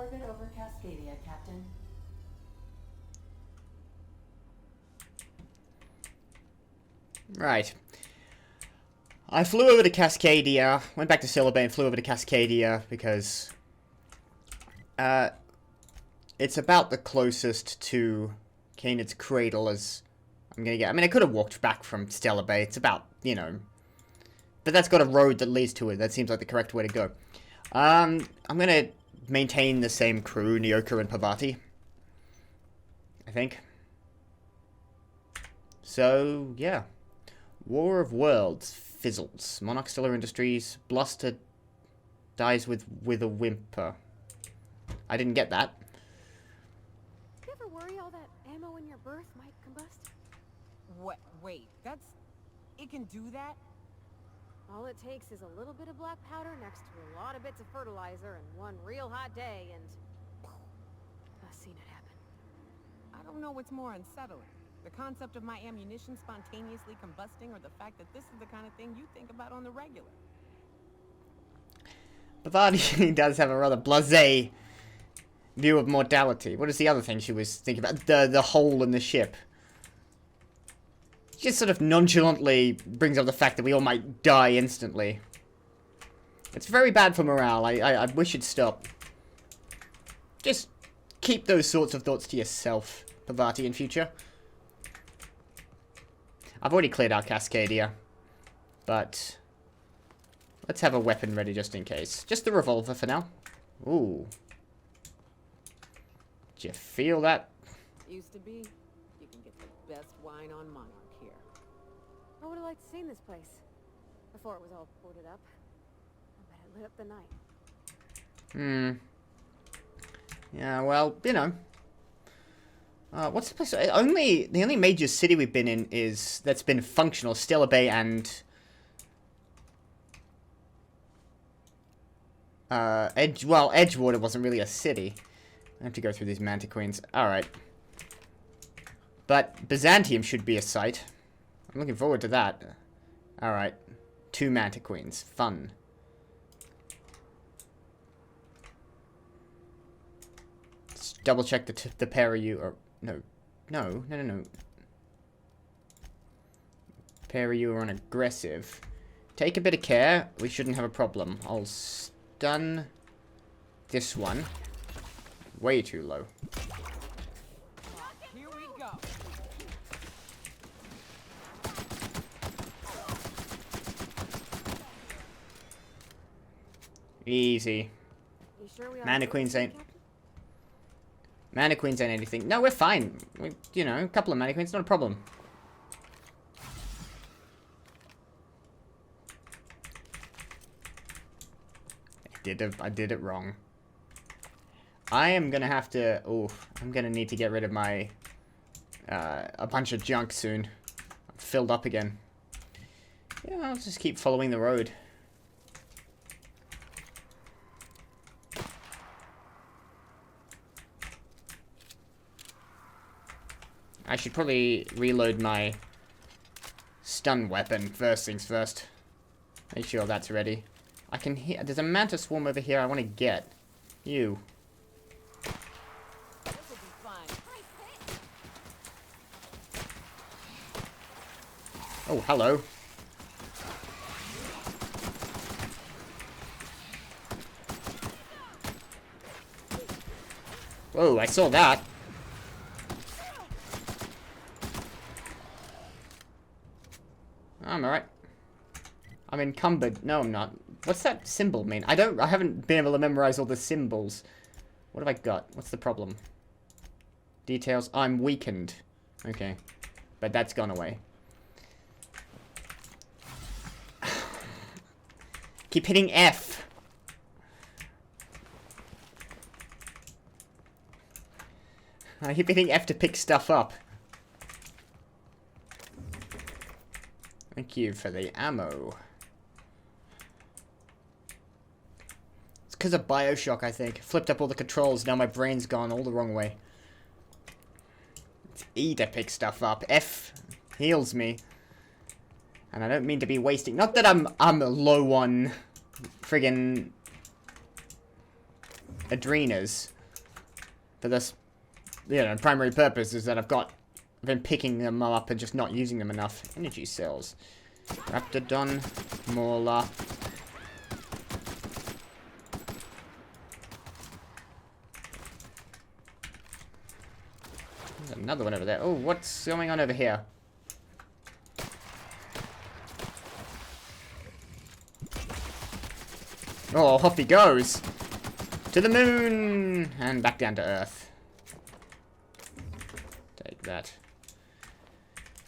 orbit over Cascadia, Captain. Right. I flew over to Cascadia, went back to Silver Bay and flew over to Cascadia because it's about the closest to Canid's Cradle as I'm gonna get. I mean, I could have walked back from Stellar Bay. It's about, you know, but that's got a road that leads to it. That seems like the correct way to go. I'm gonna maintain the same crew, Nyoka and Pavati, I think. So, yeah. War of Worlds fizzles. Monarch Stellar Industries. Bluster dies with a whimper. I didn't get that. You ever worry all that ammo in your berth might combust? What? Wait, that's... It can do that? All it takes is a little bit of black powder next to a lot of bits of fertilizer and one real hot day and... I've seen it happen. I don't know what's more unsettling. The concept of my ammunition spontaneously combusting, or the fact that this is the kind of thing you think about on the regular. Pavati does have a rather blasé view of mortality. What is the other thing she was thinking about? The hole in the ship. She just sort of nonchalantly brings up the fact that we all might die instantly. It's very bad for morale. I wish it'd stop. Just keep those sorts of thoughts to yourself, Pavati, in future. I've already cleared out Cascadia, but let's have a weapon ready just in case. Just the revolver for now. Ooh. Do you feel that? Used to be. You can get the best wine on Monarch here. I would have liked to see this place before it was all boarded up. I bet it lit up the night. Yeah, well, you know. What's the place? The only major city we've been in is that's been functional, Stellar Bay and Edgewater wasn't really a city. I have to go through these Mantiqueens. Alright. But Byzantium should be a site. I'm looking forward to that. Alright. 2 Mantiqueens. Fun. Let's double check the pair of you. Or, no. Pair of you are on aggressive. Take a bit of care. We shouldn't have a problem. I'll stun this one. Way too low. Here we go. Easy. You sure we Mantiqueens ain't... Mantiqueens ain't anything. No, we're fine. You know, a couple of Mantiqueens, not a problem. I did it wrong. I am gonna have to... Oh, I'm gonna need to get rid of my... a bunch of junk soon. I'm filled up again. Yeah, I'll just keep following the road. I should probably reload my stun weapon first things first. Make sure that's ready. I can hear... There's a mantis swarm over here I want to get. You. This'll be fun. Oh, hello. Whoa, I saw that. I'm alright. I'm encumbered. No, I'm not. What's that symbol mean? I haven't been able to memorize all the symbols. What have I got? What's the problem? Details. I'm weakened. Okay. But that's gone away. Keep hitting F. I keep hitting F to pick stuff up. Thank you for the ammo. It's because of Bioshock, I think. Flipped up all the controls, now my brain's gone all the wrong way. It's E to pick stuff up. F heals me. And I don't mean to be wasting... Not that I'm low on friggin' adrenas. for this, you know, primary purpose is that I've been picking them up and just not using them enough. Energy cells. Raptidon, Mauler. There's another one over there. Oh, what's going on over here? Oh, off he goes. To the moon! And back down to Earth. Take that.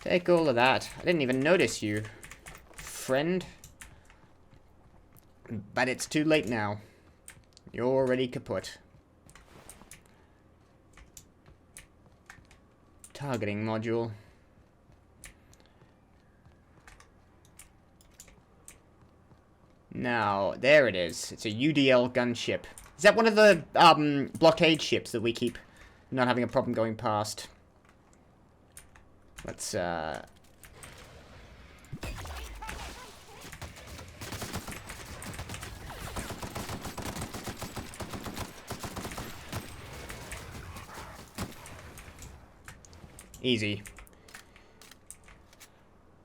Take all of that. I didn't even notice you, friend. But it's too late now. You're already kaput. Targeting module. Now, there it is. It's a UDL gunship. Is that one of the blockade ships that we keep not having a problem going past? Let's easy.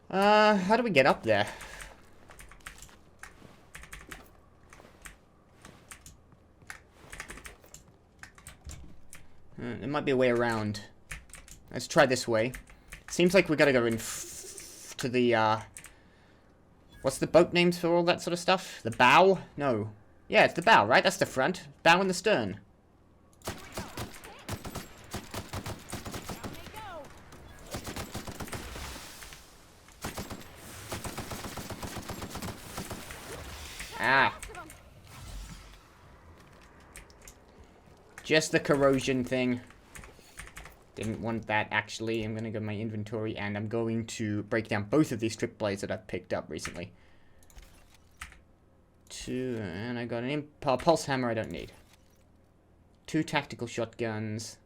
How do we get up there? There might be a way around. Let's try this way. Seems like we gotta go in to the, what's the boat names for all that sort of stuff? The bow? No. Yeah, it's the bow, right? That's the front. Bow and the stern. Ah. Just the corrosion thing. Didn't want that, actually. I'm going to go to my inventory, and I'm going to break down both of these strip blades that I've picked up recently. And I got an pulse hammer I don't need. 2 tactical shotguns.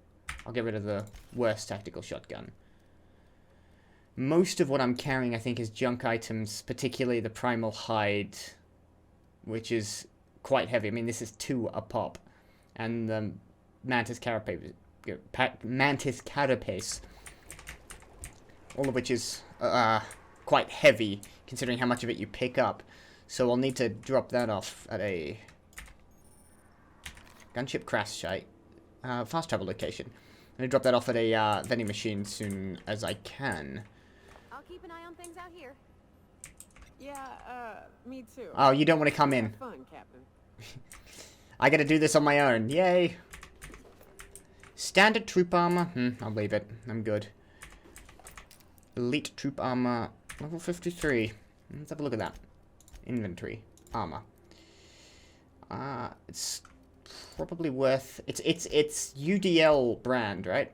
I'll get rid of the worst tactical shotgun. Most of what I'm carrying, I think, is junk items, particularly the primal hide, which is quite heavy. I mean, this is 2 a pop. And the mantis carapace, all of which is quite heavy, considering how much of it you pick up. So I'll need to drop that off at a gunship crash site, fast travel location. I'm gonna drop that off at a vending machine soon as I can. I'll keep an eye on things out here. Yeah, me too. Oh, you don't want to come in. Have fun, Captain. I gotta do this on my own. Yay. Standard troop armor. I'll leave it. I'm good. Elite troop armor. Level 53. Let's have a look at that. Inventory. Armor. It's probably worth... It's UDL brand, right?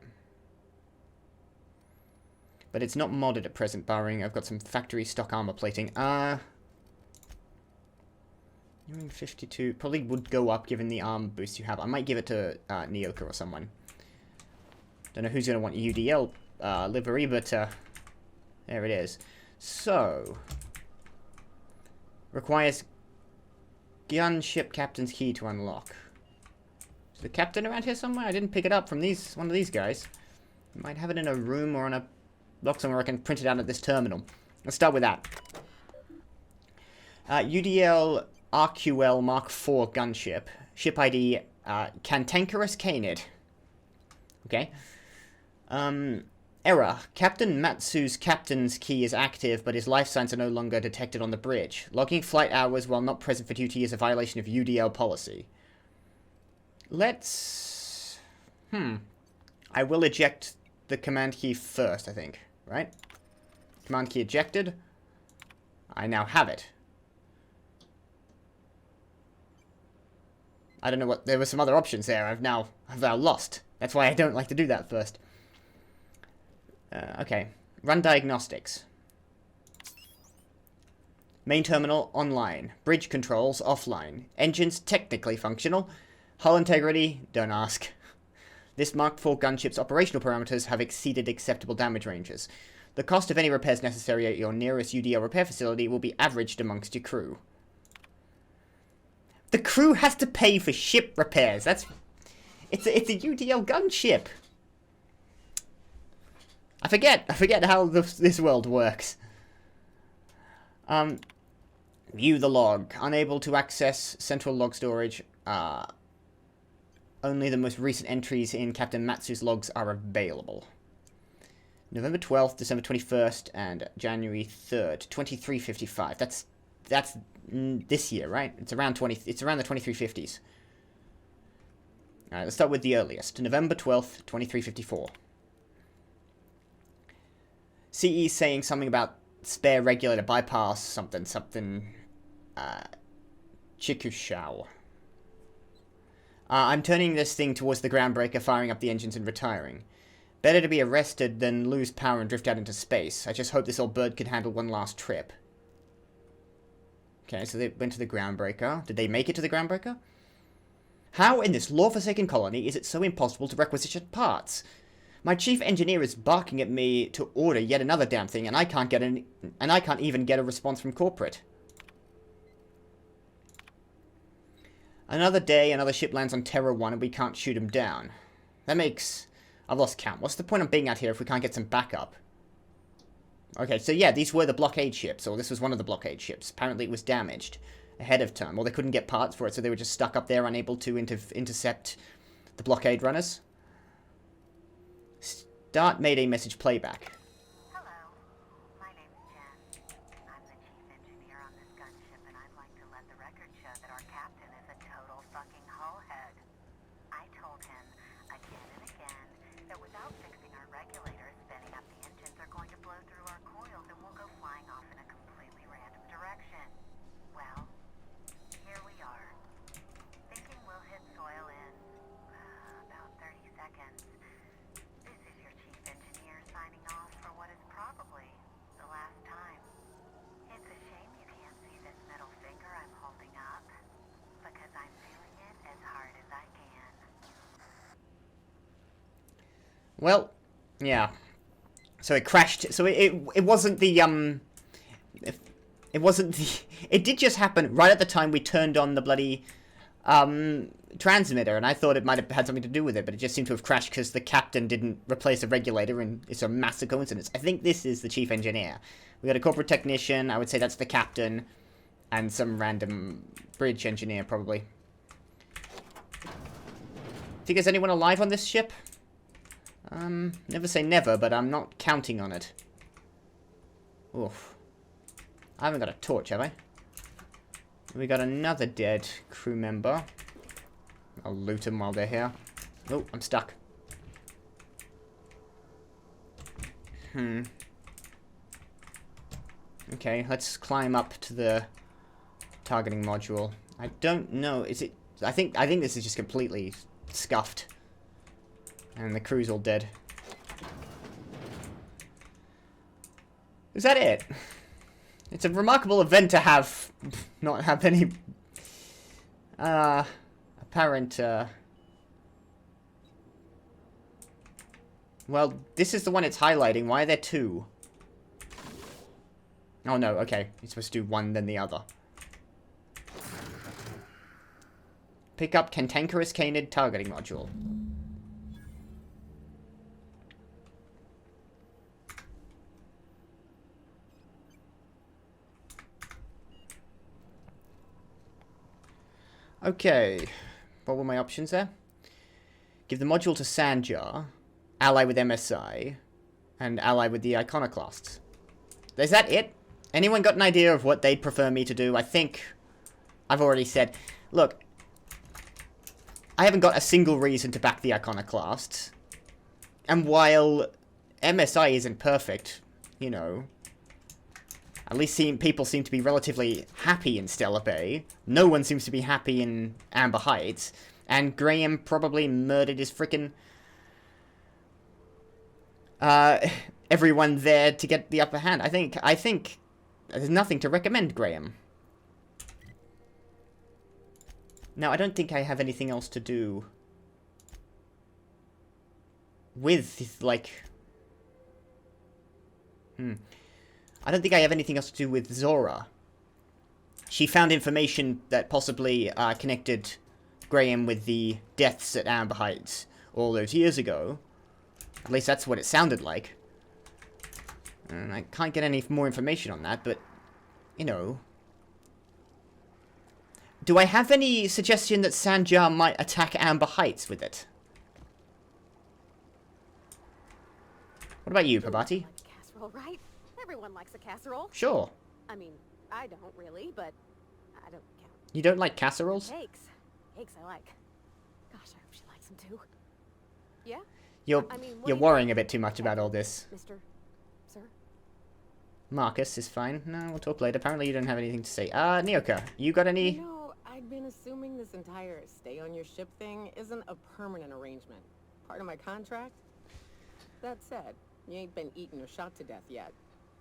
But it's not modded at present, barring I've got some factory stock armor plating. 52 probably would go up given the arm boost you have. I might give it to Nyoka or someone. Don't know who's going to want UDL livery, but there it is. So, requires gunship captain's key to unlock. Is the captain around here somewhere? I didn't pick it up from one of these guys. Might have it in a room or on a box somewhere I can print it out at this terminal. Let's start with that. UDL RQL Mark IV gunship. Ship ID, Cantankerous Canid. Okay. Error. Captain Matsu's captain's key is active, but his life signs are no longer detected on the bridge. Logging flight hours while not present for duty is a violation of UDL policy. Let's... I will eject the command key first, I think. Right? Command key ejected. I now have it. I don't know what... There were some other options there. I've now lost. That's why I don't like to do that first. Okay. Run diagnostics. Main terminal online. Bridge controls offline. Engines technically functional. Hull integrity, don't ask. This Mark IV gunship's operational parameters have exceeded acceptable damage ranges. The cost of any repairs necessary at your nearest UDL repair facility will be averaged amongst your crew. The crew has to pay for ship repairs. That's... It's a UDL gunship. I forget how this world works. View the log. Unable to access central log storage. Only the most recent entries in Captain Matsu's logs are available. November 12th, December 21st, and January 3rd, 2355. That's this year, right? It's around the 2350s. Alright, let's start with the earliest. November 12th, 2354. CE saying something about spare regulator bypass, something, Chikushao. I'm turning this thing towards the groundbreaker, firing up the engines and retiring. Better to be arrested than lose power and drift out into space. I just hope this old bird can handle one last trip. Okay, so they went to the groundbreaker. Did they make it to the groundbreaker? How in this law-forsaken colony is it so impossible to requisition parts? My chief engineer is barking at me to order yet another damn thing, and I can't even get a response from corporate. Another day, another ship lands on Terra 1, and we can't shoot him down. That makes... I've lost count. What's the point of being out here if we can't get some backup? Okay, so yeah, these were the blockade ships, or this was one of the blockade ships. Apparently it was damaged ahead of time, or they couldn't get parts for it, so they were just stuck up there, unable to intercept the blockade runners. Start Mayday message playback. Hello, my name's Jen. I'm the chief engineer on this gunship, and I'd like to let the record show that our captain is a total fucking hullhead. I told him again and again that without fixing our regulators, spinning up the engines are going to blow through our coils and we'll go flying off in a completely random direction. Well, here we are. Thinking we'll hit soil in about 30 seconds. This is your chief engineer signing off for what is probably the last time. It's a shame you can't see this middle finger I'm holding up, because I'm doing it as hard as I can. Well, yeah. So it crashed. So it wasn't the it wasn't the. It did just happen right at the time we turned on the bloody transmitter, and I thought it might have had something to do with it, but it just seemed to have crashed because the captain didn't replace a regulator, and it's a massive coincidence. I think this is the chief engineer. We got a corporate technician. I would say that's the captain, and some random bridge engineer probably. Think there's anyone alive on this ship? Never say never, but I'm not counting on it. Oof. I haven't got a torch, have I? We got another dead crew member. I'll loot them while they're here. Oh, I'm stuck. Okay, let's climb up to the targeting module. I don't know, is it... I think this is just completely scuffed. And the crew's all dead. Is that it? It's a remarkable event to have... not have any... apparent, Well, this is the one it's highlighting. Why are there two? Oh no, okay. You're supposed to do one, then the other. Pick up Cantankerous Canid targeting module. Okay. What were my options there? Give the module to Sanjar, ally with MSI, and ally with the Iconoclasts. Is that it? Anyone got an idea of what they'd prefer me to do? I think I've already said... Look, I haven't got a single reason to back the Iconoclasts. And while MSI isn't perfect, you know... At least people seem to be relatively happy in Stellar Bay. No one seems to be happy in Amber Heights. And Graham probably murdered his frickin'... everyone there to get the upper hand. I think there's nothing to recommend Graham. Now, I don't think I have anything else to do with, like... I don't think I have anything else to do with Zora. She found information that possibly connected Graham with the deaths at Amber Heights all those years ago. At least that's what it sounded like. And I can't get any more information on that, but, you know. Do I have any suggestion that Sanjar might attack Amber Heights with it? What about you, Pabati? Like a casserole, right? Everyone likes a casserole. Sure. I mean, I don't really, but I don't count. You don't like casseroles? Eggs. Eggs I like. Gosh, I hope she likes them too. Yeah? You're I mean, what you're do you worrying think? a bit too much about all this. Mr. Sir? Marcus is fine. No, we'll talk later. Apparently you don't have anything to say. Nyoka, you got any... You know, I'd been assuming this entire stay on your ship thing isn't a permanent arrangement. Part of my contract? That said, you ain't been eaten or shot to death yet.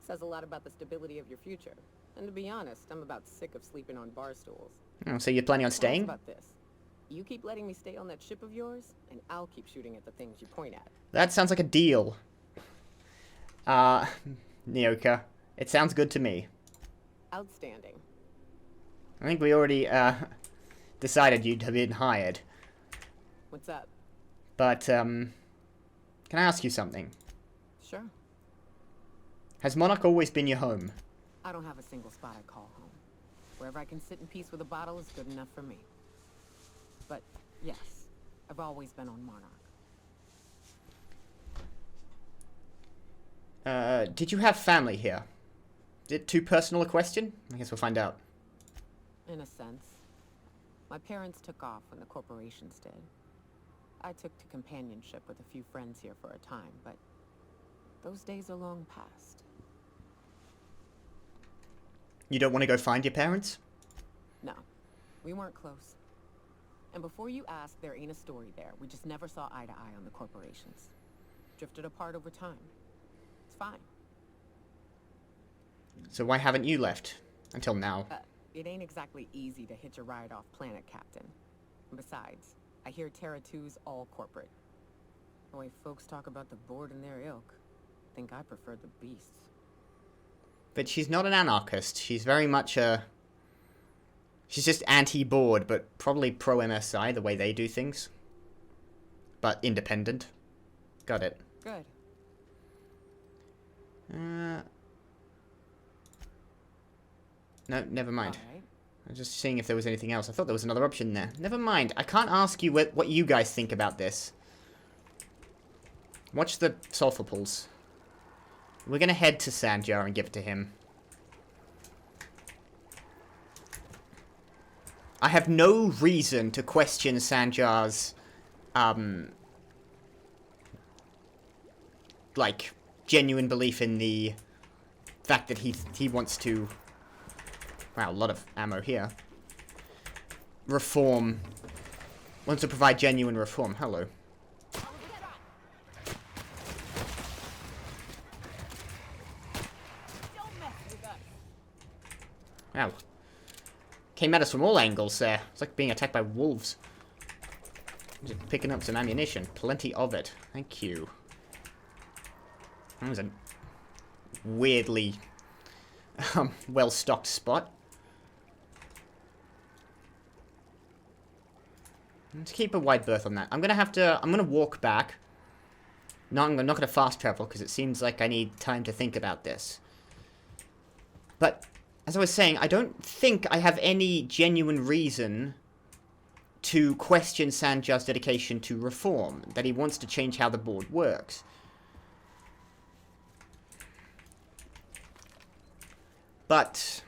Says a lot about the stability of your future. And to be honest, I'm about sick of sleeping on bar stools. Oh, so you're planning on How's staying? about this? You keep letting me stay on that ship of yours, and I'll keep shooting at the things you point at. That sounds like a deal. Nyoka, it sounds good to me. Outstanding. I think we already, decided you'd have been hired. What's up? But, can I ask you something? Sure. Has Monarch always been your home? I don't have a single spot I call home. Wherever I can sit in peace with a bottle is good enough for me. But, yes, I've always been on Monarch. Did you have family here? Is it too personal a question? I guess we'll find out. In a sense. My parents took off when the corporations did. I took to companionship with a few friends here for a time, but those days are long past. You don't want to go find your parents? No, we weren't close. And before you ask, there ain't a story there. We just never saw eye to eye on the corporations. Drifted apart over time. It's fine. So why haven't you left? Until now. It ain't exactly easy to hitch a ride off planet, Captain. And besides, I hear Terra 2's all corporate. The way folks talk about the board and their ilk, I think I prefer the beasts. But she's not an anarchist. She's very much a... She's just anti-board, but probably pro-MSI, the way they do things. But independent. Got it. Good. No, never mind. All right. I was just seeing if there was anything else. I thought there was another option there. Never mind. I can't ask you what you guys think about this. Watch the sulfur pools. We're gonna head to Sanjar and give it to him. I have no reason to question Sanjar's, like, genuine belief in the fact that he wants to... Wow, a lot of ammo here. Reform. Wants to provide genuine reform. Hello. Wow. Came at us from all angles there. It's like being attacked by wolves. Just picking up some ammunition. Plenty of it. Thank you. That was a weirdly well-stocked spot. Let's keep a wide berth on that. I'm gonna walk back. No, I'm not gonna fast travel because it seems like I need time to think about this. But as I was saying, I don't think I have any genuine reason to question Sanjar's dedication to reform, that he wants to change how the board works. But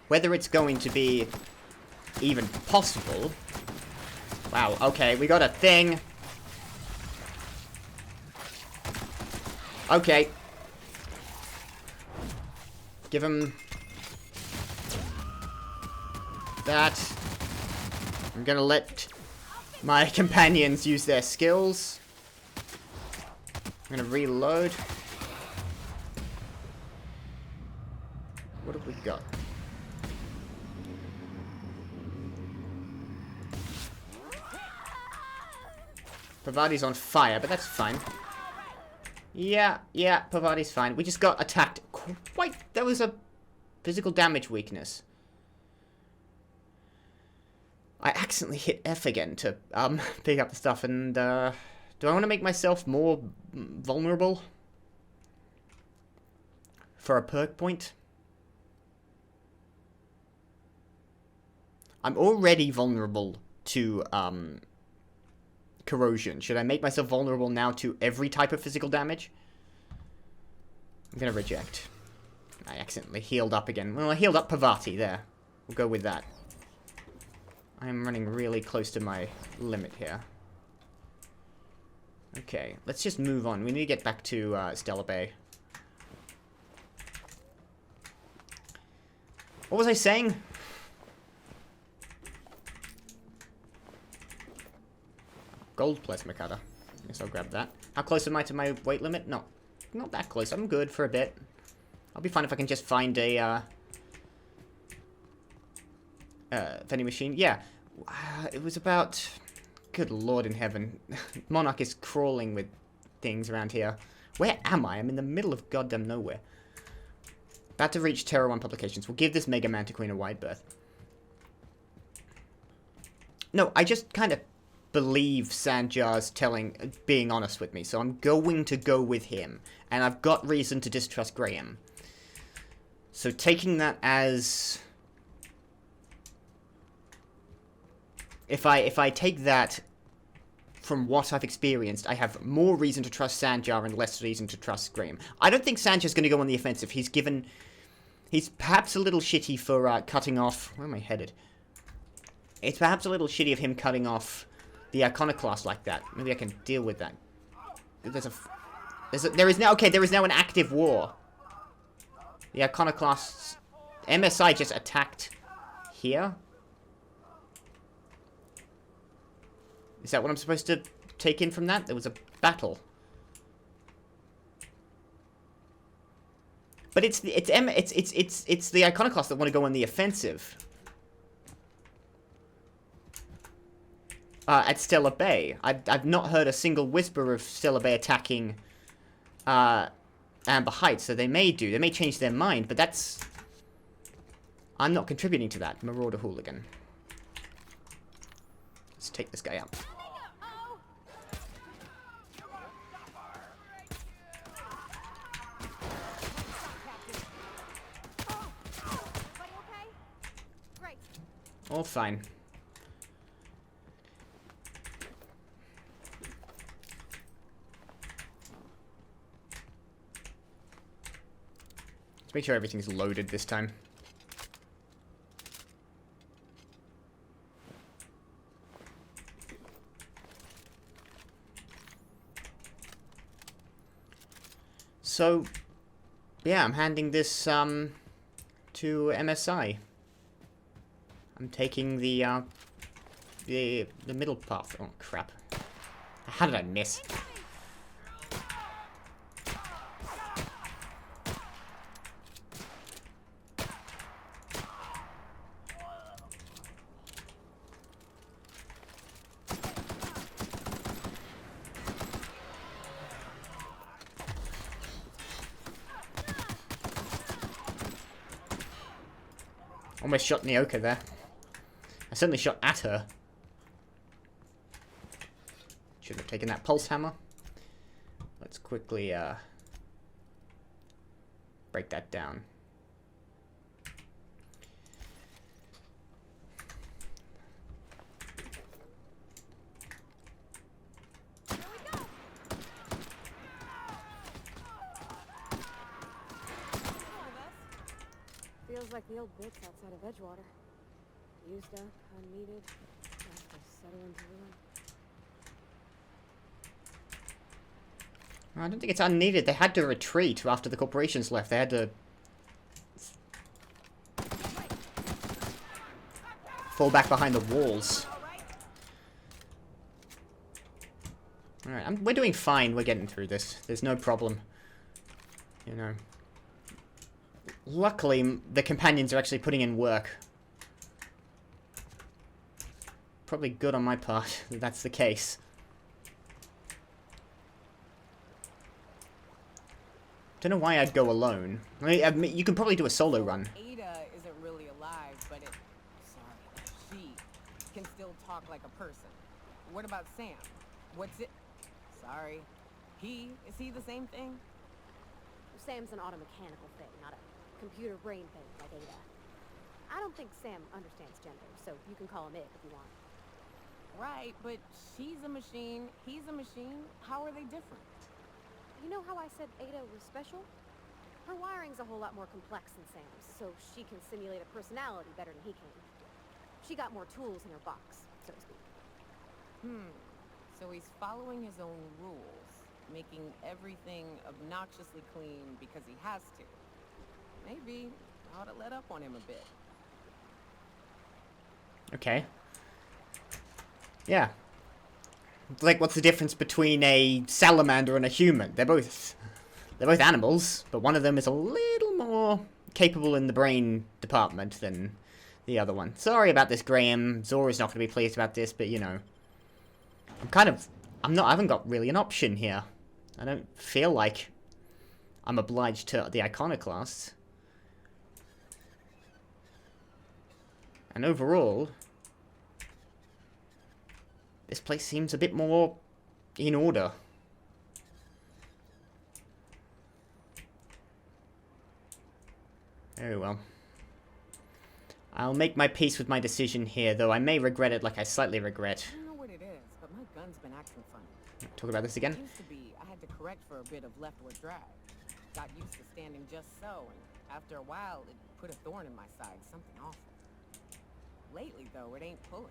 whether it's going to be even possible... Wow, okay, we got a thing. Okay. Give him that. I'm gonna let my companions use their skills. I'm gonna reload. What have we got? Pavadi's on fire, but that's fine. Yeah, Pavadi's fine. We just got attacked quite... That was a physical damage weakness. accidentally hit F again to pick up the stuff, and do I want to make myself more vulnerable for a perk point? I'm already vulnerable to corrosion. Should I make myself vulnerable now to every type of physical damage? I'm gonna reject. I accidentally healed up again. Well, I healed up Pavati there. We'll go with that. I'm running really close to my limit here. Okay, let's just move on. We need to get back to Stella Bay. What was I saying? Gold plasma cutter. Guess I'll grab that. How close am I to my weight limit? No, not that close. I'm good for a bit. I'll be fine if I can just find a vending machine. Yeah, it was about... Good Lord in heaven. Monarch is crawling with things around here. Where am I? I'm in the middle of goddamn nowhere. About to reach Terra 1 publications. We'll give this Mega Mantiqueen a wide berth. No, I just kind of believe Sanjar's being honest with me, so I'm going to go with him. And I've got reason to distrust Graham. So taking that as... If I take that from what I've experienced, I have more reason to trust Sanjar and less reason to trust Graham. I don't think Sanjar's going to go on the offensive. He's perhaps a little shitty for cutting off... Where am I headed? It's perhaps a little shitty of him cutting off the Iconoclast like that. Maybe I can deal with that. There is now an active war. The Iconoclasts... MSI just attacked here? Is that what I'm supposed to take in from that? There was a battle. But it's the Iconoclasts that want to go on the offensive. At Stella Bay. I've not heard a single whisper of Stella Bay attacking Amber Heights, so they may do. They may change their mind, but that's... I'm not contributing to that. Marauder Hooligan. Let's take this guy out. All fine. Let's make sure everything's loaded this time. So, yeah, I'm handing this to MSI. I'm taking the middle path. Oh crap! How did I miss? Almost shot Nyoka there. I certainly shot at her. Should have taken that pulse hammer. Let's quickly break that down. Feels like the old bits outside of Edgewater. Used up, unneeded, left to settle into ruin. I don't think it's unneeded. They had to retreat after the corporations left. They had to fall back behind the walls. Alright, we're doing fine. We're getting through this. There's no problem. You know. Luckily, the companions are actually putting in work. Probably good on my part that that's the case. Don't know why I'd go alone. I mean, you can probably do a solo run. Ada isn't really alive, but it... Sorry, she can still talk like a person. What about Sam? What's it? Sorry. Is he the same thing? Sam's an automechanical thing, not a computer brain thing like Ada. I don't think Sam understands gender, so you can call him it if you want. Right, but she's a machine, he's a machine. How are they different? You know how I said Ada was special? Her wiring's a whole lot more complex than Sam's, so she can simulate a personality better than he can. She got more tools in her box, so to speak. So he's following his own rules, making everything obnoxiously clean because he has to. Maybe I ought to let up on him a bit. Okay. Yeah. Like, what's the difference between a salamander and a human? They're both animals, but one of them is a little more capable in the brain department than the other one. Sorry about this, Graham. Zora's not going to be pleased about this, but, you know. I haven't got really an option here. I don't feel like I'm obliged to the Iconoclasts. And overall, this place seems a bit more in order. Very well. I'll make my peace with my decision here, though I may regret it like I slightly regret. I don't know what it is, but my gun's been acting funny. Talk about this again? It used to be I had to correct for a bit of leftward drag. Got used to standing just so, and after a while, it put a thorn in my side, something awful. Lately, though, it ain't pulling.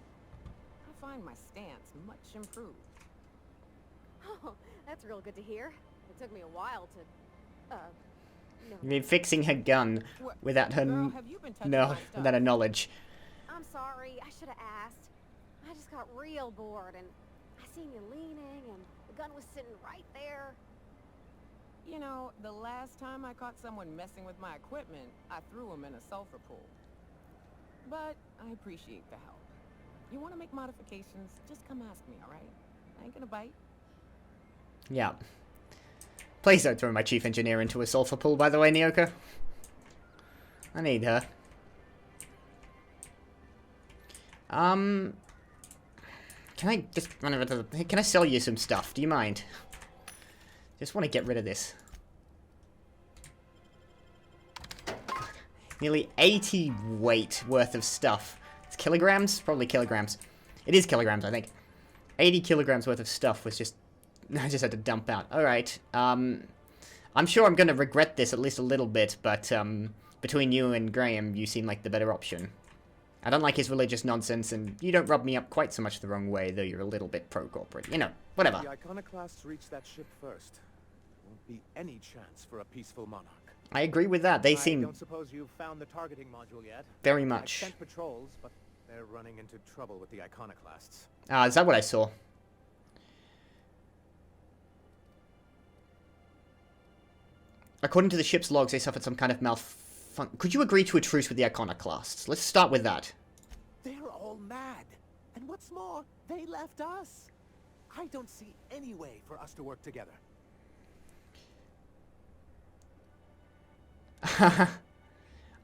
I find my stance much improved. Oh, that's real good to hear. It took me a while to, no. You mean fixing her gun without her Girl, have you been touching my stuff? without her knowledge. I'm sorry, I should have asked. I just got real bored, and I seen you leaning, and the gun was sitting right there. You know, the last time I caught someone messing with my equipment, I threw him in a sulfur pool. But I appreciate the help. You want to make modifications, just come ask me, alright? I ain't gonna bite. Yeah. Please don't throw my chief engineer into a sulfur pool, by the way, Nyoka. I need her. Can I just run over to the... Hey, can I sell you some stuff? Do you mind? Just want to get rid of this. Nearly 80 weight worth of stuff. It's kilograms? Probably kilograms. It is kilograms, I think. 80 kilograms worth of stuff was just... I just had to dump out. Alright. I'm sure I'm going to regret this at least a little bit, but between you and Graham, you seem like the better option. I don't like his religious nonsense, and you don't rub me up quite so much the wrong way, though you're a little bit pro-corporate. You know, whatever. The Iconoclasts reach that ship first. Won't be any chance for a peaceful monarch. I agree with that. They seem... I don't suppose you've found the targeting module yet. Very much. I sent patrols, but they're running into trouble with the Iconoclasts. Ah, is that what I saw? According to the ship's logs, they suffered some kind of malfunction. Could you agree to a truce with the Iconoclasts? Let's start with that. They're all mad. And what's more, they left us. I don't see any way for us to work together.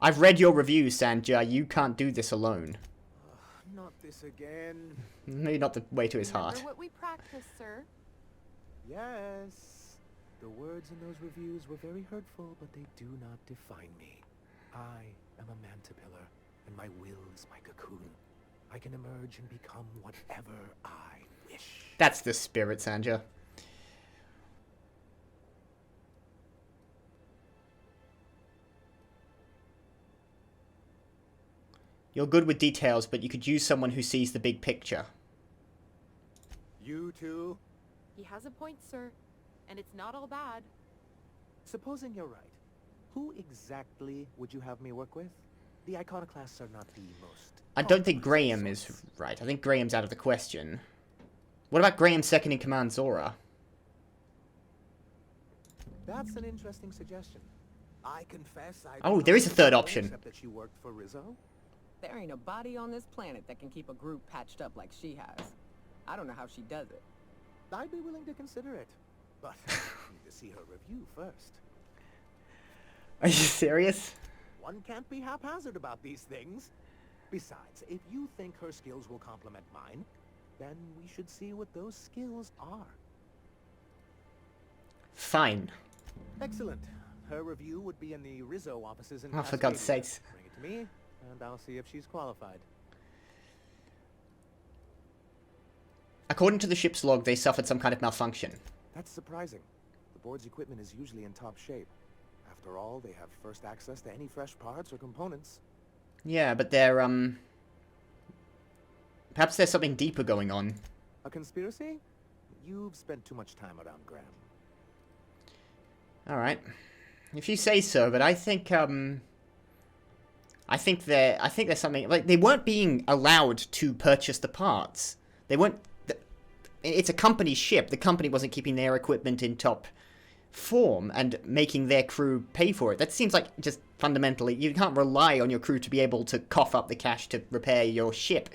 I've read your reviews, Sanja. You can't do this alone. Not this again. Maybe not the way to his heart. Remember what we practiced, sir? Yes. The words in those reviews were very hurtful, but they do not define me. I am a mantipillar, and my will is my cocoon. I can emerge and become whatever I wish. That's the spirit, Sanja. You're good with details, but you could use someone who sees the big picture. You too? He has a point, sir. And it's not all bad. Supposing you're right, who exactly would you have me work with? The Iconoclasts are not the most... I don't think Graham is right. I think Graham's out of the question. What about Graham's second in command, Zora? That's an interesting suggestion. I confess I... Oh, there is a third option. Except that she worked for Rizzo. There ain't a body on this planet that can keep a group patched up like she has. I don't know how she does it. I'd be willing to consider it. But I need to see her review first. Are you serious? One can't be haphazard about these things. Besides, if you think her skills will complement mine, then we should see what those skills are. Fine. Excellent. Her review would be in the Rizzo offices in Oh, for God's Cascadia. sakes. Bring it to me, and I'll see if she's qualified. According to the ship's log, they suffered some kind of malfunction. That's surprising. The board's equipment is usually in top shape. After all, they have first access to any fresh parts or components. Yeah, but they're, perhaps there's something deeper going on. A conspiracy? You've spent too much time around Graham. Alright. If you say so, but I think there's something, like, they weren't being allowed to purchase the parts. They weren't, it's a company ship. The company wasn't keeping their equipment in top form and making their crew pay for it. That seems like just fundamentally, you can't rely on your crew to be able to cough up the cash to repair your ship.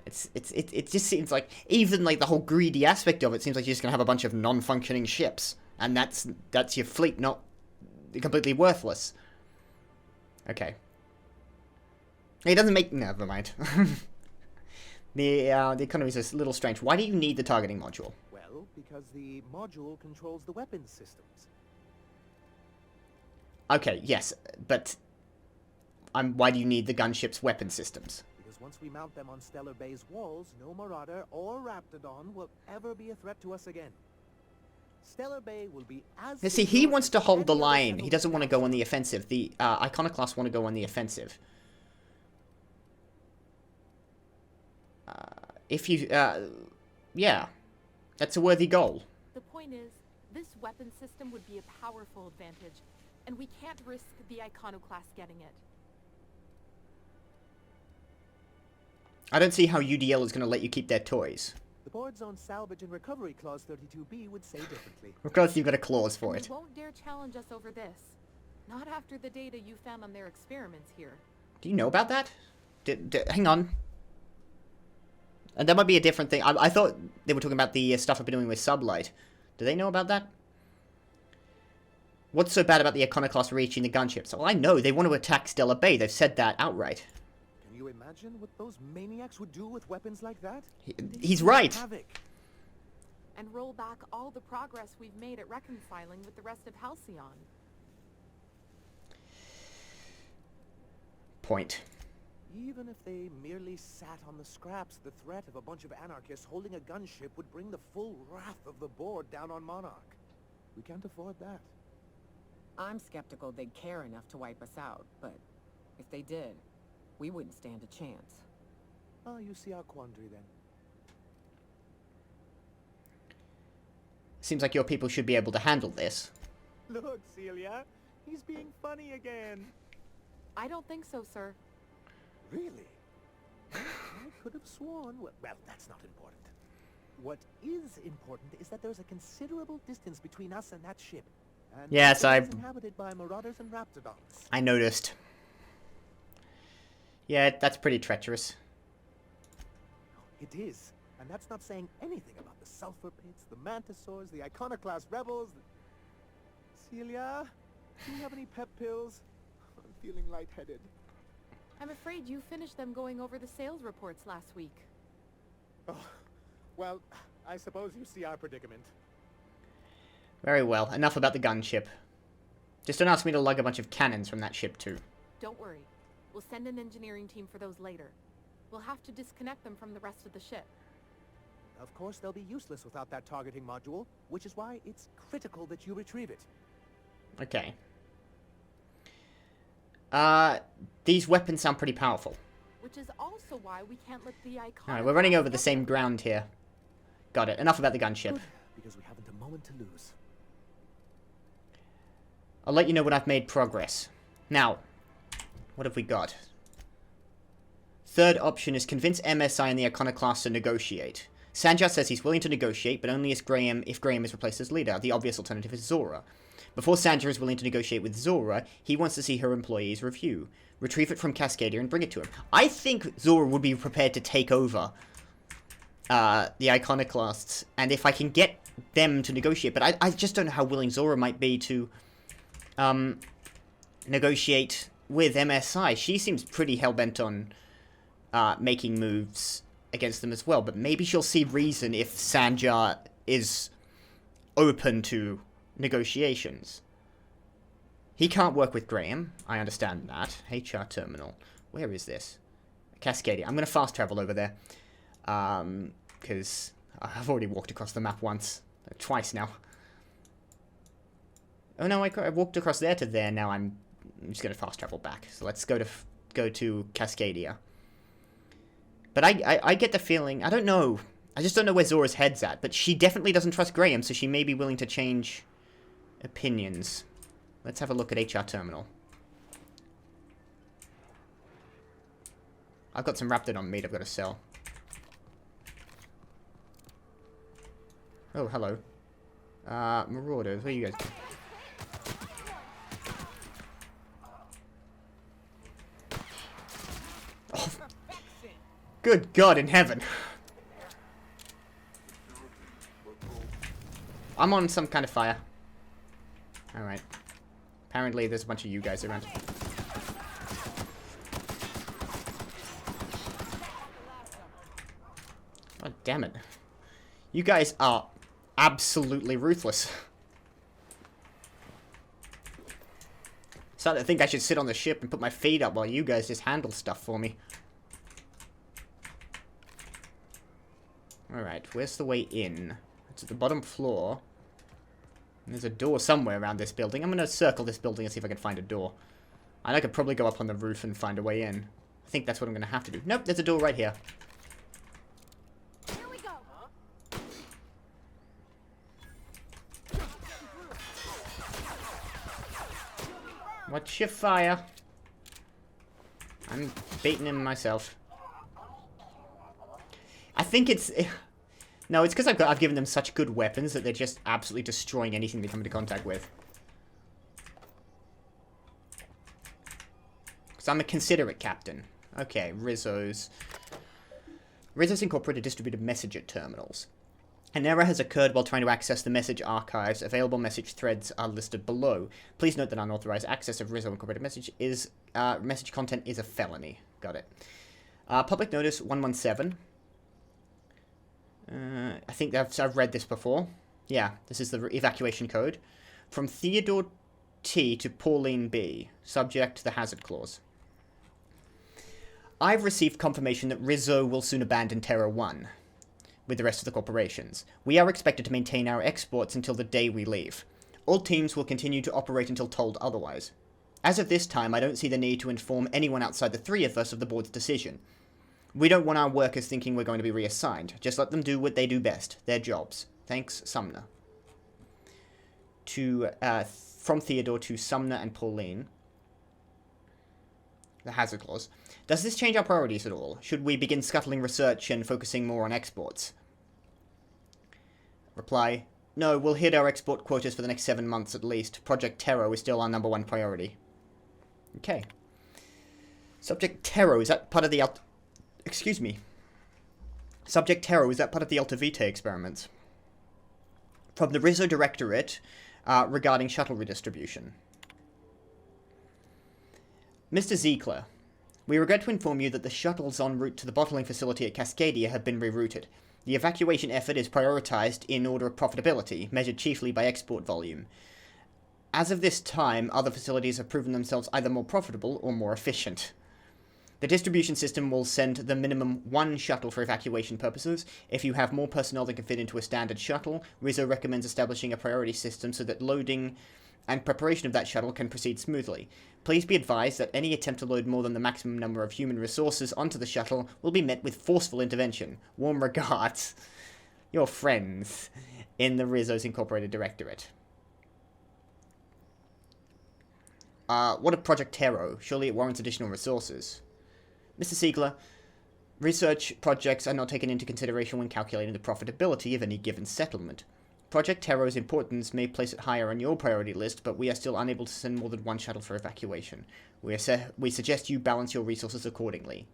It just seems like, even like the whole greedy aspect of it seems like you're just gonna have a bunch of non-functioning ships, and that's your fleet not completely worthless. Okay. It doesn't make, never mind. The economy is a little strange. Why do you need the targeting module? Well, because the module controls the weapons systems. Okay, yes, but why do you need the gunship's weapon systems? Because once we mount them on Stellar Bay's walls, no Marauder or Raptidon will ever be a threat to us again. Stellar Bay will be as... You see, he secure wants as to hold the any other line. He settled doesn't want to town. go on the offensive. The Iconoclasts want to go on the offensive. Yeah. That's a worthy goal. The point is, this weapon system would be a powerful advantage, and we can't risk the Iconoclasts getting it. I don't see how UDL is going to let you keep their toys. The board's own salvage and recovery clause 32B would say differently. Of course you've got a clause for And it. they won't dare challenge us over this. Not after the data you found on their experiments here. Do you know about that? Hang on. And that might be a different thing. I thought they were talking about the stuff I've been doing with Sublight. Do they know about that? What's so bad about the Iconoclast reaching the gunships? Well, I know. They want to attack Stellar Bay. They've said that outright. Can you imagine what those maniacs would do with weapons like that? He's right. Havoc. And roll back all the progress we've made at reconciling with the rest of Halcyon. Point. Even if they merely sat on the scraps, the threat of a bunch of anarchists holding a gunship would bring the full wrath of the board down on Monarch. We can't afford that. I'm skeptical they'd care enough to wipe us out, but if they did, we wouldn't stand a chance. Oh, you see our quandary then. Seems like your people should be able to handle this. Look, Celia, he's being funny again. I don't think so, sir. Really? I could have sworn... Well, that's not important. What is important is that there's a considerable distance between us and that ship. And Yes, it's inhabited by Marauders and Raptidons. I noticed. Yeah, that's pretty treacherous. It is. And that's not saying anything about the Sulfur Pits, the Mantisaurs, the Iconoclast Rebels... Celia, do you have any pep pills? I'm feeling lightheaded. I'm afraid you finished them going over the sales reports last week. Oh, well, I suppose you see our predicament. Very well. Enough about the gunship. Just don't ask me to lug a bunch of cannons from that ship too. Don't worry. We'll send an engineering team for those later. We'll have to disconnect them from the rest of the ship. Of course, they'll be useless without that targeting module, which is why it's critical that you retrieve it. Okay. These weapons sound pretty powerful. Which is also why we can't let the Iconoclasts... Alright, we're running over the get same them. ground here. Got it. Enough about the gunship. Because we haven't a moment to lose. I'll let you know when I've made progress. Now, what have we got? Third option is convince MSI and the Iconoclasts to negotiate. Sanjar says he's willing to negotiate, but only if Graham is replaced as leader. The obvious alternative is Zora. Before Sanjar is willing to negotiate with Zora, he wants to see her employees' review. Retrieve it from Cascadia and bring it to him. I think Zora would be prepared to take over the Iconoclasts, and if I can get them to negotiate, but I just don't know how willing Zora might be to negotiate with MSI. She seems pretty hell-bent on making moves against them as well, but maybe she'll see reason if Sanjar is open to negotiations. He can't work with Graham. I understand that. HR terminal. Where is this? Cascadia. I'm going to fast travel over there. Because I've already walked across the map once. Twice now. Oh no, I walked across there to there. Now I'm just going to fast travel back. So let's go to Cascadia. But I get the feeling... I don't know. I just don't know where Zora's head's at. But she definitely doesn't trust Graham, so she may be willing to change opinions. Let's have a look at HR terminal. I've got some Raptidon meat I've got to sell. Oh, hello. Marauders, where are you guys? Oh. Good God in heaven. I'm on some kind of fire. Alright. Apparently there's a bunch of you guys around. God damn it. You guys are absolutely ruthless. Starting to think I should sit on the ship and put my feet up while you guys just handle stuff for me. Alright, where's the way in? It's at the bottom floor. And there's a door somewhere around this building. I'm going to circle this building and see if I can find a door. And I could probably go up on the roof and find a way in. I think that's what I'm going to have to do. Nope, there's a door right here. Here we go. Watch your fire. I'm beating him myself. I think it's... No, it's because I've given them such good weapons that they're just absolutely destroying anything they come into contact with. Because I'm a considerate captain. Okay, Rizzo's incorporated distributed messenger terminals. An error has occurred while trying to access the message archives. Available message threads are listed below. Please note that unauthorized access of Rizzo incorporated message content is a felony. Got it. Public notice 117. I think I've read this before. Yeah, this is the evacuation code. From Theodore T to Pauline B. Subject to the hazard clause. I've received confirmation that Rizzo will soon abandon Terra 1 with the rest of the corporations. We are expected to maintain our exports until the day we leave. All teams will continue to operate until told otherwise. As of this time, I don't see the need to inform anyone outside the three of us of the board's decision. We don't want our workers thinking we're going to be reassigned. Just let them do what they do best. Their jobs. Thanks, Sumner. From Theodore to Sumner and Pauline. The hazard clause. Does this change our priorities at all? Should we begin scuttling research and focusing more on exports? Reply. No, we'll hit our export quotas for the next 7 months at least. Project Terror is still our #1 priority. Okay. Subject Terror, is that part of the... Excuse me. Subject Terror, is that part of the Alta Vitae experiments? From the Rizzo Directorate regarding shuttle redistribution. Mr. Ziegler, we regret to inform you that the shuttles en route to the bottling facility at Cascadia have been rerouted. The evacuation effort is prioritized in order of profitability, measured chiefly by export volume. As of this time, other facilities have proven themselves either more profitable or more efficient. The distribution system will send the minimum 1 shuttle for evacuation purposes. If you have more personnel than can fit into a standard shuttle, Rizzo recommends establishing a priority system so that loading and preparation of that shuttle can proceed smoothly. Please be advised that any attempt to load more than the maximum number of human resources onto the shuttle will be met with forceful intervention. Warm regards, your friends in the Rizzo's Incorporated Directorate. What of Project Terror? Surely it warrants additional resources. Mr. Siegler, research projects are not taken into consideration when calculating the profitability of any given settlement. Project Terror's importance may place it higher on your priority list, but we are still unable to send more than 1 shuttle for evacuation. We suggest you balance your resources accordingly.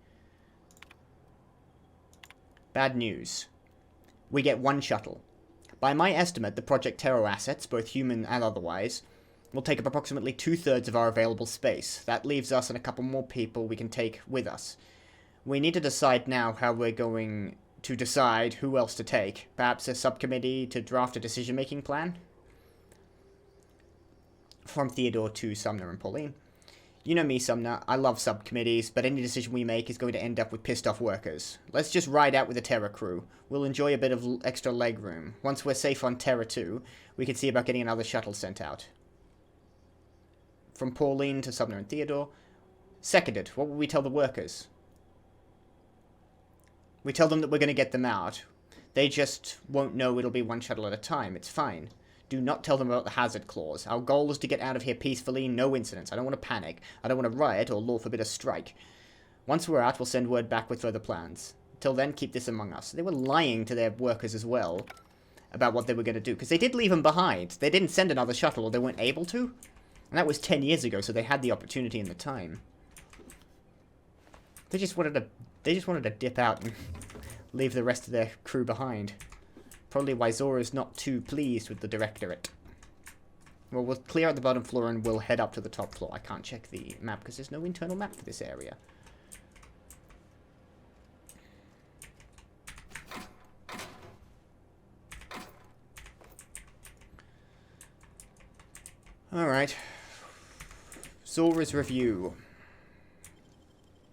Bad news. We get 1 shuttle. By my estimate, the Project Terror assets, both human and otherwise, will take up approximately 2/3 of our available space. That leaves us and a couple more people we can take with us. We need to decide now how we're going to decide who else to take. Perhaps a subcommittee to draft a decision-making plan? From Theodore to Sumner and Pauline. You know me, Sumner. I love subcommittees, but any decision we make is going to end up with pissed-off workers. Let's just ride out with the Terra crew. We'll enjoy a bit of extra leg room. Once we're safe on Terra 2, we can see about getting another shuttle sent out. From Pauline to Sumner and Theodore. Seconded. What will we tell the workers? We tell them that we're going to get them out. They just won't know it'll be one shuttle at a time. It's fine. Do not tell them about the hazard clause. Our goal is to get out of here peacefully, no incidents. I don't want to panic. I don't want to riot or Lord forbid a strike. Once we're out, we'll send word back with further plans. Till then, keep this among us. They were lying to their workers as well about what they were going to do, because they did leave them behind. They didn't send another shuttle, or they weren't able to. And that was 10 years ago, so they had the opportunity and the time. They just wanted to dip out and leave the rest of their crew behind. Probably why Zora's not too pleased with the Directorate. Well, we'll clear out the bottom floor and we'll head up to the top floor. I can't check the map because there's no internal map for this area. Alright. Zora's review.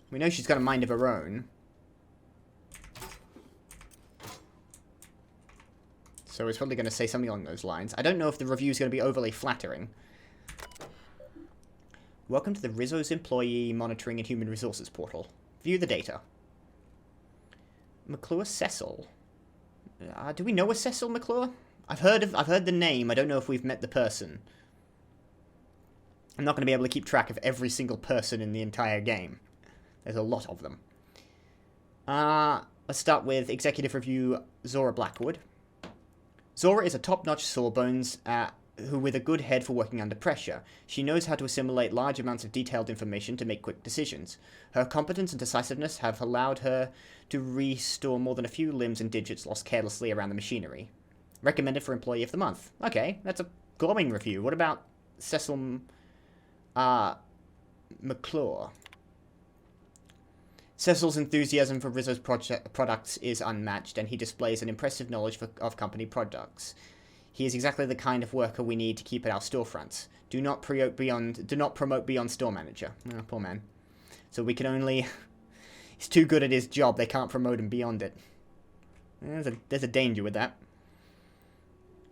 We know she's got a mind of her own. So it's probably going to say something along those lines. I don't know if the review is going to be overly flattering. Welcome to the Rizzo's Employee Monitoring and Human Resources portal. View the data. McClure Cecil. Do we know a Cecil McClure? I've heard the name. I don't know if we've met the person. I'm not going to be able to keep track of every single person in the entire game. There's a lot of them. Let's start with Executive Review Zora Blackwood. Zora is a top-notch sawbones who with a good head for working under pressure. She knows how to assimilate large amounts of detailed information to make quick decisions. Her competence and decisiveness have allowed her to restore more than a few limbs and digits lost carelessly around the machinery. Recommended for Employee of the Month. Okay, that's a glowing review. What about Cecil McClure? Cecil's enthusiasm for Rizzo's products is unmatched, and he displays an impressive knowledge of company products. He is exactly the kind of worker we need to keep at our storefronts. Do not promote beyond store manager. Oh, poor man. So we can only... He's too good at his job, they can't promote him beyond it. There's a danger with that.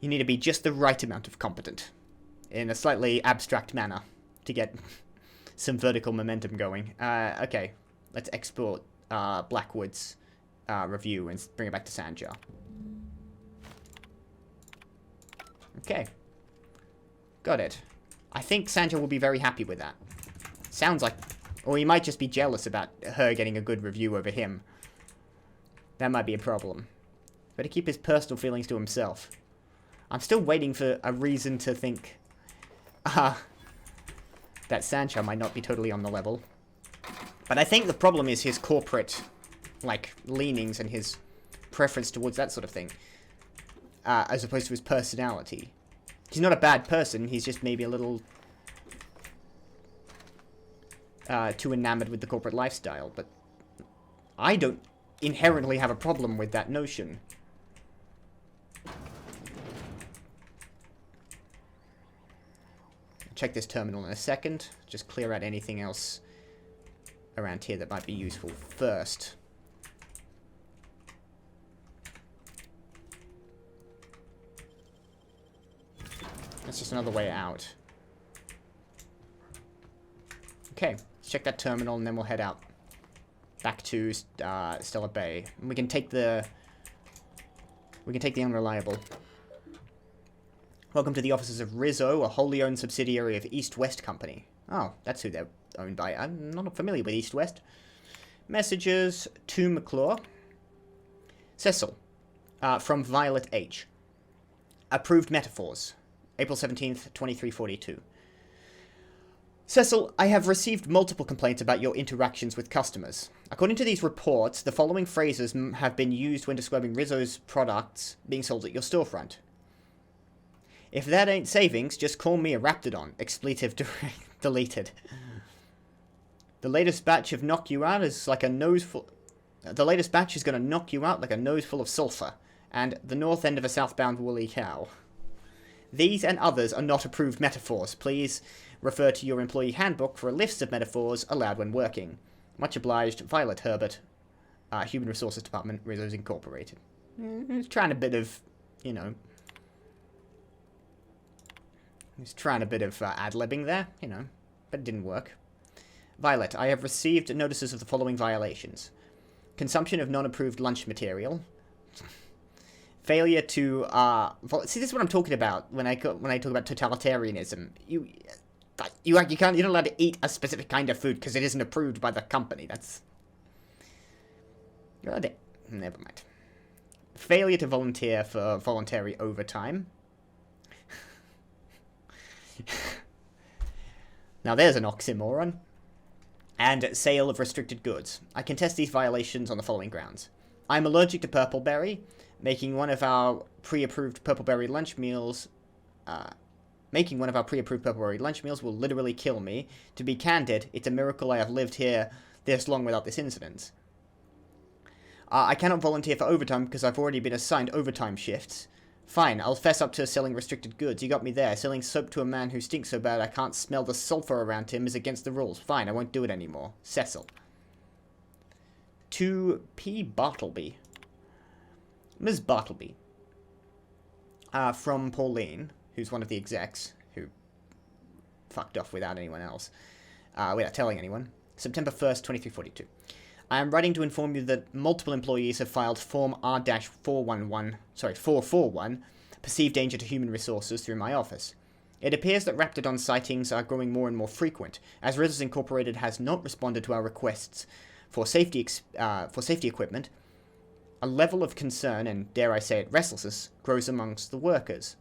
You need to be just the right amount of competent, in a slightly abstract manner, to get some vertical momentum going. Okay. Let's export Blackwood's review and bring it back to Sanjar. Okay. Got it. I think Sanjar will be very happy with that. Sounds like... Or he might just be jealous about her getting a good review over him. That might be a problem. Better keep his personal feelings to himself. I'm still waiting for a reason to think... that Sanjar might not be totally on the level. But I think the problem is his corporate, like, leanings and his preference towards that sort of thing. As opposed to his personality. He's not a bad person, he's just maybe a little... too enamored with the corporate lifestyle, but... I don't inherently have a problem with that notion. Check this terminal in a second. Just clear out anything else around here that might be useful first. That's just another way out. Okay, let's check that terminal and then we'll head out. Back to Stellar Bay. And we can take the Unreliable. Welcome to the offices of Rizzo, a wholly owned subsidiary of East West Company. Oh, that's who they're owned by. I'm not familiar with East West. Messages to McClure. Cecil, from Violet H. Approved Metaphors, April 17th, 2342. Cecil, I have received multiple complaints about your interactions with customers. According to these reports, the following phrases have been used when describing Rizzo's products being sold at your storefront. If that ain't savings, just call me a Raptidon. Expletive deleted. The latest batch of knock you out is like a nose full... The latest batch is going to knock you out like a nose full of sulfur. And the north end of a southbound woolly cow. These and others are not approved metaphors. Please refer to your employee handbook for a list of metaphors allowed when working. Much obliged, Violet Herbert, Human Resources Department, Rizzo's Incorporated. He's trying a bit of, you know... He's trying a bit of ad-libbing there, you know, but it didn't work. Violet, I have received notices of the following violations. Consumption of non-approved lunch material. Failure to, see, this is what I'm talking about when I talk about totalitarianism. You're not allowed to eat a specific kind of food because it isn't approved by the company. That's... You're allowed to... Never mind. Failure to volunteer for voluntary overtime. Now there's an oxymoron. And sale of restricted goods. I contest these violations on the following grounds. I'm allergic to purpleberry. Making one of our pre-approved purpleberry lunch meals... Making one of our pre-approved purpleberry lunch meals will literally kill me. To be candid, it's a miracle I have lived here this long without this incident. I cannot volunteer for overtime because I've already been assigned overtime shifts. Fine, I'll fess up to selling restricted goods. You got me there. Selling soap to a man who stinks so bad I can't smell the sulfur around him is against the rules. Fine, I won't do it anymore. Cecil. To P. Bartleby. Ms. Bartleby. From Pauline, who's one of the execs, who fucked off without anyone else. Without telling anyone. September 1st, 2342. I am writing to inform you that multiple employees have filed Form R-441, perceived danger to human resources through my office. It appears that Raptidon sightings are growing more and more frequent, as Rizzo's Incorporated has not responded to our requests for safety equipment. A level of concern, and dare I say it, restlessness, grows amongst the workers.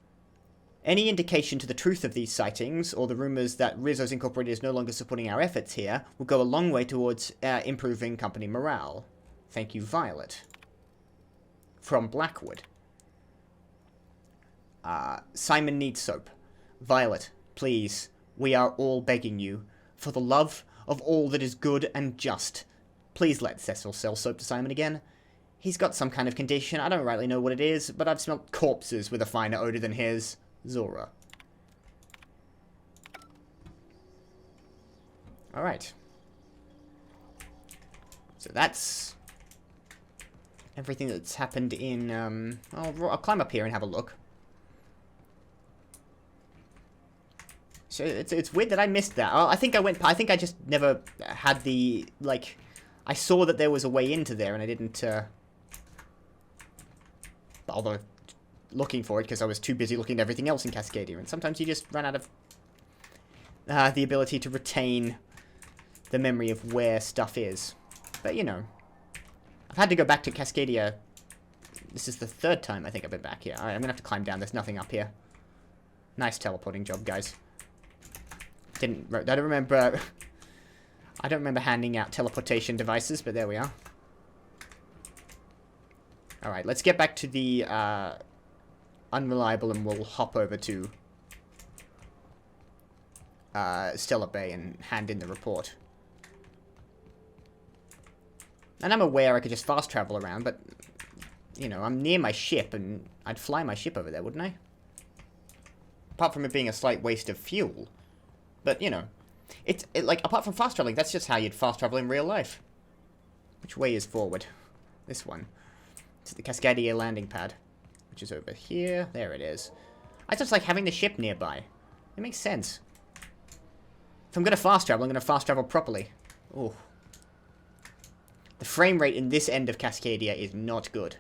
Any indication to the truth of these sightings, or the rumors that Rizzo's Incorporated is no longer supporting our efforts here, will go a long way towards improving company morale. Thank you, Violet. From Blackwood. Simon needs soap. Violet, please, we are all begging you, for the love of all that is good and just, please let Cecil sell soap to Simon again. He's got some kind of condition, I don't rightly know what it is, but I've smelt corpses with a finer odor than his. Zora. Alright. So that's everything that's happened in, I'll climb up here and have a look. So it's weird that I missed that. I think I just never had the, like, I saw that there was a way into there and I didn't, bother looking for it because I was too busy looking at everything else in Cascadia, and sometimes you just run out of the ability to retain the memory of where stuff is. But, you know, I've had to go back to Cascadia. This is the third time I think I've been back here. Alright, I'm gonna have to climb down. There's nothing up here. Nice teleporting job, guys. I don't remember handing out teleportation devices, but there we are. Alright, let's get back to the, Unreliable, and we'll hop over to Stella Bay and hand in the report. And I'm aware I could just fast travel around, but, you know, I'm near my ship, and I'd fly my ship over there, wouldn't I? Apart from it being a slight waste of fuel. But, you know, like, apart from fast traveling, that's just how you'd fast travel in real life. Which way is forward? This one. It's the Cascadia landing pad. Which is over here. There it is. I just like having the ship nearby. It makes sense. If I'm going to fast travel, I'm going to fast travel properly. Oh. The frame rate in this end of Cascadia is not good.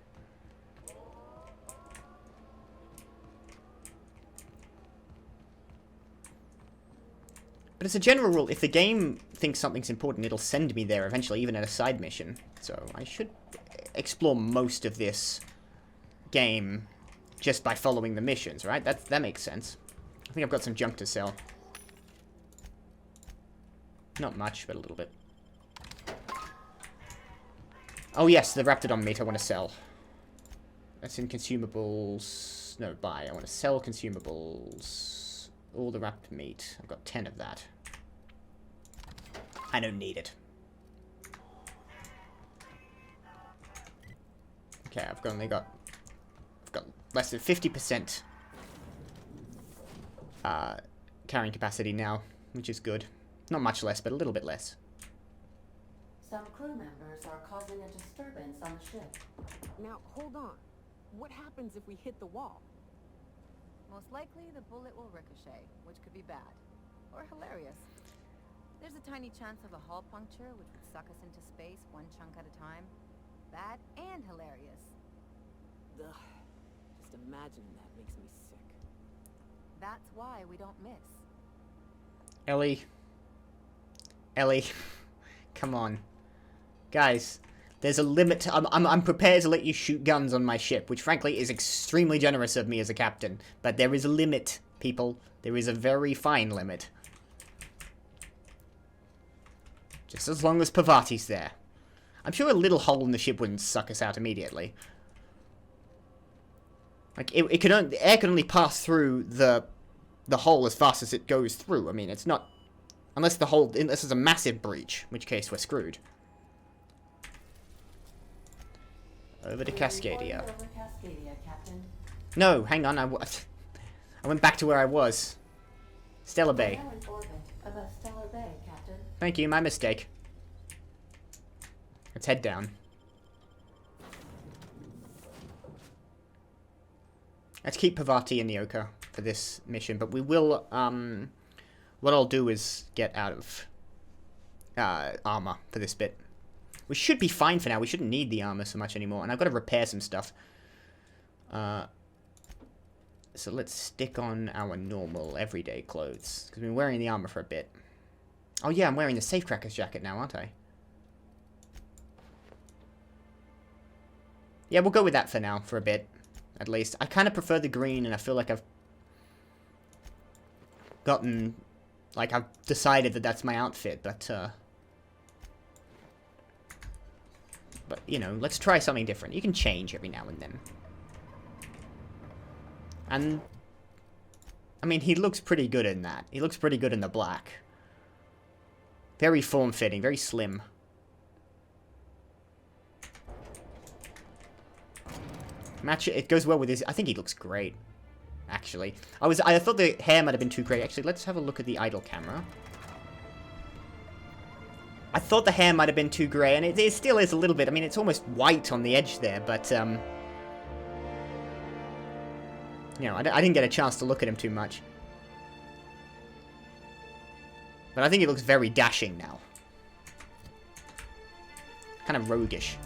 But as a general rule, if the game thinks something's important, it'll send me there eventually, even at a side mission. So I should explore most of this game just by following the missions, right? That makes sense. I think I've got some junk to sell. Not much, but a little bit. Oh yes, the Raptidon meat I want to sell. That's in consumables. No, buy. I want to sell consumables. All the wrapped meat. I've got 10 of that. I don't need it. Okay, I've got less than 50% carrying capacity now, which is good. Not much less, but a little bit less. Some crew members are causing a disturbance on the ship. Now, hold on. What happens if we hit the wall? Most likely, the bullet will ricochet, which could be bad. Or hilarious. There's a tiny chance of a hull puncture, which would suck us into space one chunk at a time. Bad and hilarious. Ugh. Just imagining that makes me sick. That's why we don't miss. Ellie. Come on. Guys, there's a limit. I'm prepared to let you shoot guns on my ship, which frankly is extremely generous of me as a captain. But there is a limit, people. There is a very fine limit. Just as long as Pavati's there. I'm sure a little hole in the ship wouldn't suck us out immediately. Like, the air can only pass through the hole as fast as it goes through. I mean, it's not... Unless there's a massive breach, in which case we're screwed. Over to Cascadia. Over Cascadia, Captain. No, hang on, I went back to where I was. Stellar Bay. Now in orbit above Stellar Bay, Captain. Thank you, my mistake. Let's head down. Let's keep Pavati and Nyoka for this mission, but we will, what I'll do is get out of armor for this bit. We should be fine for now. We shouldn't need the armor so much anymore. And I've got to repair some stuff. So let's stick on our normal, everyday clothes. Because we've been wearing the armor for a bit. Oh yeah, I'm wearing the Safecracker's jacket now, aren't I? Yeah, we'll go with that for now, for a bit. At least. I kind of prefer the green, and I feel like I've gotten... Like, I've decided that that's my outfit, but, you know, let's try something different. You can change every now and then. And, I mean, he looks pretty good in that. He looks pretty good in the black. Very form-fitting, very slim. It goes well with his... I think he looks great, actually. I thought the hair might have been too great. Actually, let's have a look at the idle camera. I thought the hair might have been too grey, and it still is a little bit. I mean, it's almost white on the edge there, but, you know, I didn't get a chance to look at him too much. But I think he looks very dashing now. Kind of roguish.